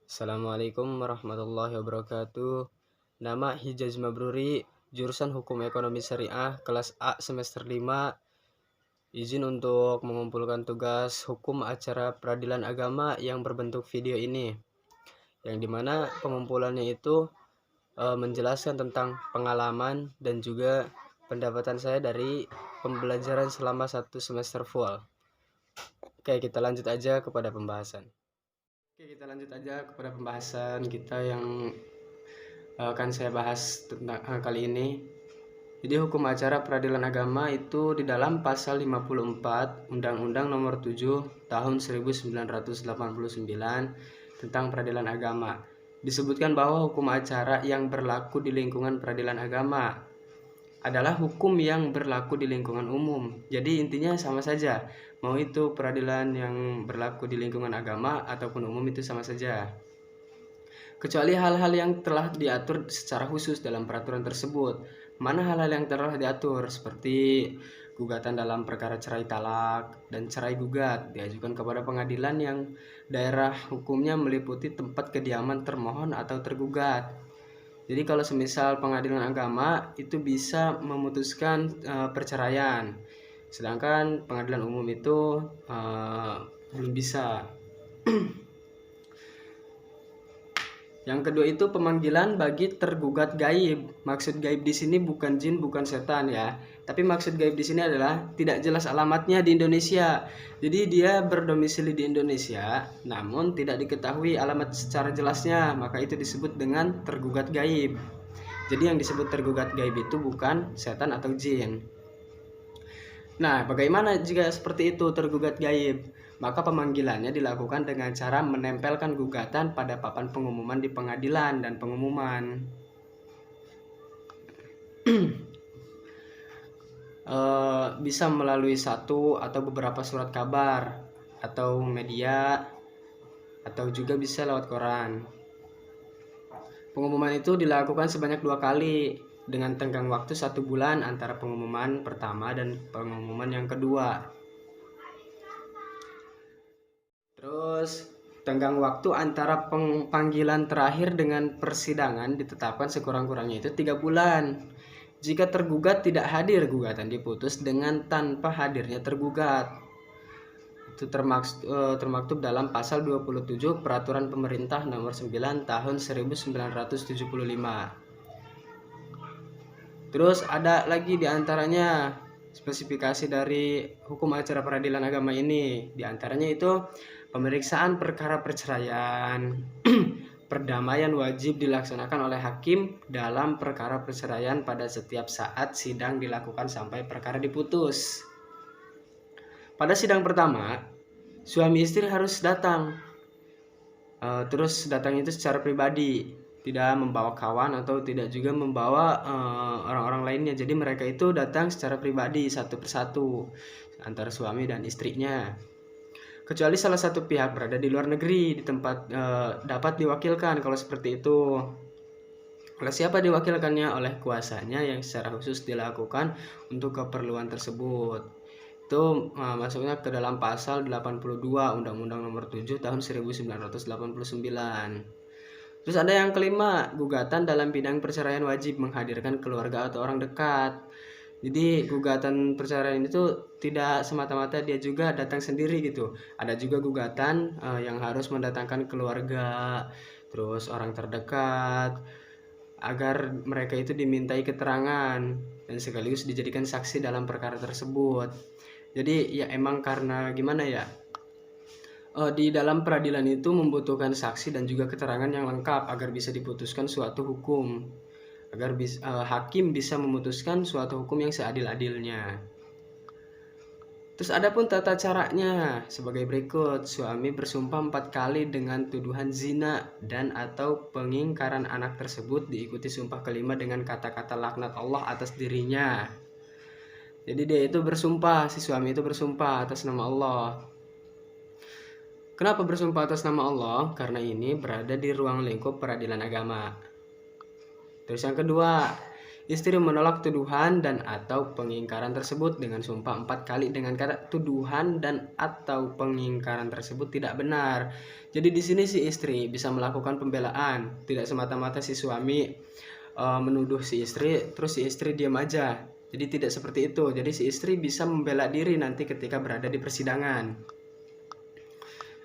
Assalamualaikum warahmatullahi wabarakatuh. Nama Hijaz Mabruri, jurusan Hukum Ekonomi Syariah, kelas A semester 5. Izin untuk mengumpulkan tugas hukum acara peradilan agama yang berbentuk video ini. Yang dimana pengumpulannya itu menjelaskan tentang pengalaman dan juga pendapatan saya dari pembelajaran selama 1 semester full. Oke, kita lanjut aja kepada pembahasan. Kita yang akan saya bahas tentang kali ini. Jadi hukum acara peradilan agama itu di dalam pasal 54 Undang-Undang Nomor 7 Tahun 1989 tentang peradilan agama. Disebutkan bahwa hukum acara yang berlaku di lingkungan peradilan agama adalah hukum yang berlaku di lingkungan umum. Jadi intinya sama saja. Mau itu peradilan yang berlaku di lingkungan agama ataupun umum itu sama saja. Kecuali hal-hal yang telah diatur secara khusus dalam peraturan tersebut. Mana hal-hal yang telah diatur seperti gugatan dalam perkara cerai talak dan cerai gugat diajukan kepada pengadilan yang daerah hukumnya meliputi tempat kediaman termohon atau tergugat. Jadi kalau semisal pengadilan agama itu bisa memutuskan perceraian, sedangkan pengadilan umum itu belum bisa. Yang kedua itu pemanggilan bagi tergugat gaib. Maksud gaib di sini bukan jin, bukan setan ya. Tapi maksud gaib di sini adalah tidak jelas alamatnya di Indonesia. Jadi dia berdomisili di Indonesia, namun tidak diketahui alamat secara jelasnya, maka itu disebut dengan tergugat gaib. Jadi yang disebut tergugat gaib itu bukan setan atau jin. Nah, bagaimana jika seperti itu tergugat gaib? Maka pemanggilannya dilakukan dengan cara menempelkan gugatan pada papan pengumuman di pengadilan dan pengumuman. Bisa melalui satu atau beberapa surat kabar atau media, atau juga bisa lewat koran. Pengumuman itu dilakukan sebanyak 2 kali dengan tenggang waktu 1 bulan antara pengumuman pertama dan pengumuman yang kedua. Terus tenggang waktu antara panggilan terakhir dengan persidangan ditetapkan sekurang-kurangnya itu 3 bulan. Jika tergugat tidak hadir, gugatan diputus dengan tanpa hadirnya tergugat. Itu termaktub dalam pasal 27 Peraturan Pemerintah Nomor 9 Tahun 1975. Terus ada lagi diantaranya spesifikasi dari hukum acara peradilan agama ini. Diantaranya itu pemeriksaan perkara perceraian. Perdamaian wajib dilaksanakan oleh hakim dalam perkara perceraian pada setiap saat sidang dilakukan sampai perkara diputus. Pada sidang pertama, suami istri harus datang. Terus datang itu secara pribadi, tidak membawa kawan atau tidak juga membawa orang-orang lainnya. Jadi mereka itu datang secara pribadi satu persatu antara suami dan istrinya. Kecuali salah satu pihak berada di luar negeri di tempat dapat diwakilkan kalau seperti itu. Oleh siapa diwakilkannya? Oleh kuasanya yang secara khusus dilakukan untuk keperluan tersebut. Itu masuknya ke dalam pasal 82 Undang-Undang Nomor 7 Tahun 1989. Terus ada yang kelima, gugatan dalam bidang perceraian wajib menghadirkan keluarga atau orang dekat. Jadi gugatan perceraian itu tidak semata-mata dia juga datang sendiri gitu. Ada juga gugatan yang harus mendatangkan keluarga, terus orang terdekat, agar mereka itu dimintai keterangan dan sekaligus dijadikan saksi dalam perkara tersebut. Jadi ya emang karena gimana ya, di dalam peradilan itu membutuhkan saksi dan juga keterangan yang lengkap agar bisa diputuskan suatu hukum, agar hakim bisa memutuskan suatu hukum yang seadil-adilnya. Terus ada pun tata caranya sebagai berikut. Suami bersumpah 4 kali dengan tuduhan zina dan atau pengingkaran anak tersebut, diikuti sumpah kelima dengan kata-kata laknat Allah atas dirinya. Jadi dia itu bersumpah, si suami itu bersumpah atas nama Allah. Kenapa bersumpah atas nama Allah? Karena ini berada di ruang lingkup peradilan agama. Terus yang kedua, Istri menolak tuduhan dan atau pengingkaran tersebut dengan sumpah 4 kali dengan kata tuduhan dan atau pengingkaran tersebut tidak benar. Jadi di sini si istri bisa melakukan pembelaan, tidak semata-mata si suami menuduh si istri terus si istri diam aja. Jadi tidak seperti itu. Jadi si istri bisa membela diri nanti ketika berada di persidangan.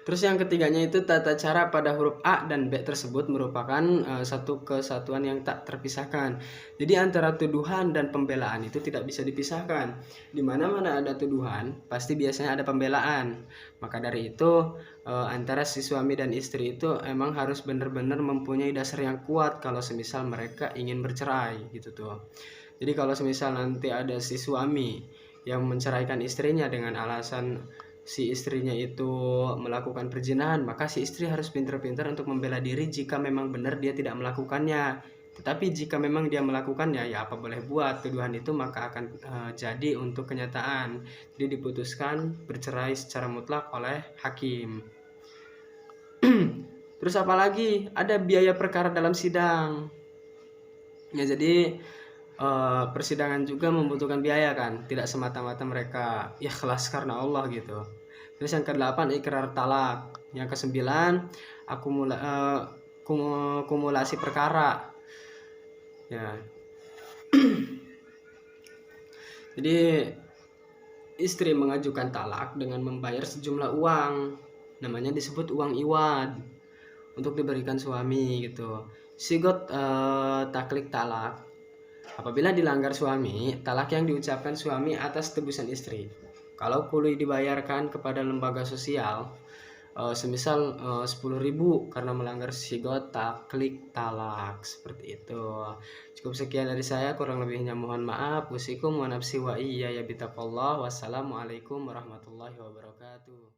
Terus yang ketiganya itu tata cara pada huruf A dan B tersebut merupakan satu kesatuan yang tak terpisahkan. Jadi antara tuduhan dan pembelaan itu tidak bisa dipisahkan. Di mana-mana ada tuduhan, pasti biasanya ada pembelaan. Maka dari itu antara si suami dan istri itu emang harus benar-benar mempunyai dasar yang kuat kalau semisal mereka ingin bercerai gitu tuh. Jadi kalau semisal nanti ada si suami yang menceraikan istrinya dengan alasan si istrinya itu melakukan perzinahan, maka si istri harus pintar-pintar untuk membela diri jika memang benar dia tidak melakukannya. Tetapi jika memang dia melakukannya, ya apa boleh buat, tuduhan itu maka akan jadi untuk kenyataan. Jadi diputuskan bercerai secara mutlak oleh hakim. Terus apalagi ada biaya perkara dalam sidang. Ya jadi persidangan juga membutuhkan biaya kan, tidak semata-mata mereka ikhlas karena Allah gitu. Terus yang ke-8 ikrar talak, yang ke-9 kumulasi perkara ya. Jadi istri mengajukan talak dengan membayar sejumlah uang, namanya disebut uang iwad, untuk diberikan suami gitu. Sigot taklik talak, apabila dilanggar suami, talak yang diucapkan suami atas tebusan istri. Kalau kuli dibayarkan kepada lembaga sosial, semisal 10.000 karena melanggar sigot taklik talak, seperti itu. Cukup sekian dari saya, kurang lebihnya mohon maaf. Wassalamualaikum warahmatullahi wabarakatuh.